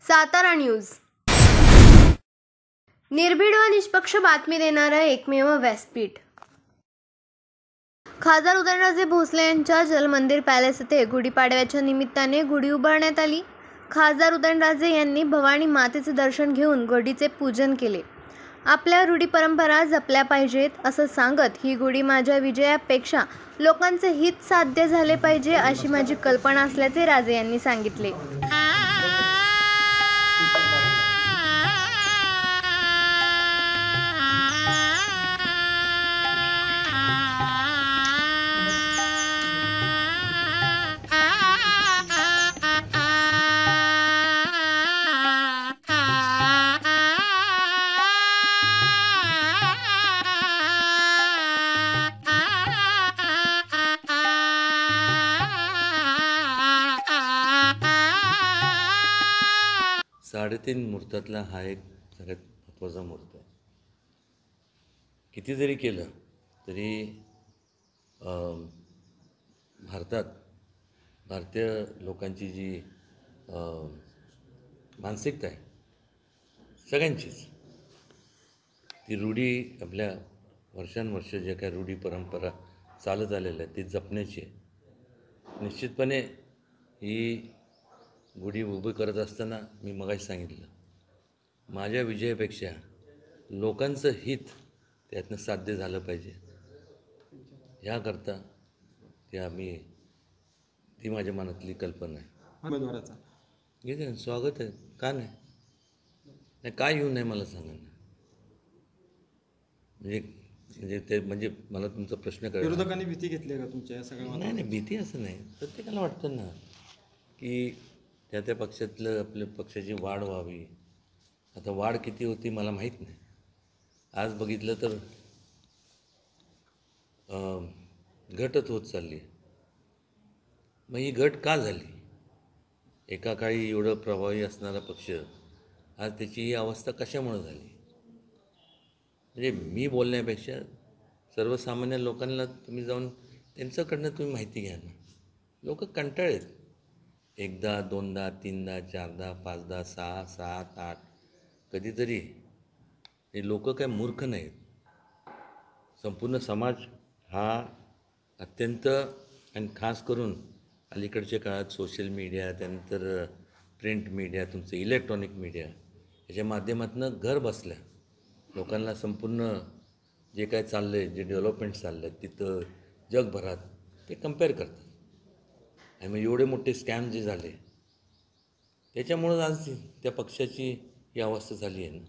Satara news. निर्भीड व निष्पक्ष बातमी देणारं एकमेव व्यासपीठ. खासदार उदयनराजे भोसले यांच्या जलमंदिर पॅलेस येथे गुढीपाडव्याच्या निमित्ताने गुढी उभारण्यात आली. खासदार उदयनराजे यांनी भवानी मातेचे दर्शन घेऊन गुढीचे पूजन केले. आपल्या रूढी परंपरा जपल्या पाहिजेत असं सांगत ही गुढी माझ्या विजयापेक्षा लोकांचे हित साध्य झाले पाहिजे अशी माझी कल्पना असल्याचे राजे यांनी सांगितले. साडेतीन मुहूर्तातला हा एक सगळ्यात महत्त्वाचा मुहूर्त आहे. किती जरी केलं तरी भारतीय लोकांची जी मानसिकता आहे सगळ्यांचीच, ती रूढी आपल्या वर्षानुवर्ष जे काय रूढी परंपरा चालत आलेल्या आहेत ती जपण्याची आहे. निश्चितपणे ही गुढी उभी करत असताना मी मगाशी सांगितलं, माझ्या विजयापेक्षा लोकांचं हित त्यातनं साध्य झालं पाहिजे ह्याकरता ती माझ्या मनातली कल्पना आहे. उमेदवाराचा घेते स्वागत आहे, का नाही काय येऊ नये मला सांगा ना. म्हणजे मला तुमचा प्रश्न कळला. विरोधकांनी भीती घेतली का तुमच्या या सगळ्या? नाही, भीती असं नाही. प्रत्येकाला वाटतं ना की त्या पक्षातलं आपल्या पक्षाची वाढ व्हावी. आता वाढ किती होती मला माहीत नाही. आज बघितलं तर घटच होत चालली. मग ही घट का झाली? एका काळी एवढं प्रभावी असणारा पक्ष आज त्याची ही अवस्था कशामुळे झाली? म्हणजे मी बोलण्यापेक्षा सर्वसामान्य लोकांना तुम्ही जाऊन त्यांच्याकडनं तुम्ही माहिती घ्या ना. लोक कंटाळलेत. एकदा, दोनदा, तीनदा, चारदा, पाचदा, 6, 7, 8 कधीतरी. हे लोक काय मूर्ख नाहीत. संपूर्ण समाज हा अत्यंत आणि खास करून अलीकडच्या काळात सोशल मीडिया, त्यानंतर प्रिंट मीडिया, तुमचं इलेक्ट्रॉनिक मीडिया याच्या माध्यमातून घर बसल्या लोकांना संपूर्ण जे काय चाललं आहे, जे डेव्हलपमेंट चाललं आहे तिथं जगभरात ते कम्पेअर करतात. आणि मग एवढे मोठे स्कॅम जे झाले त्याच्यामुळं आज त्या पक्षाची ही अवस्था झाली आहे ना.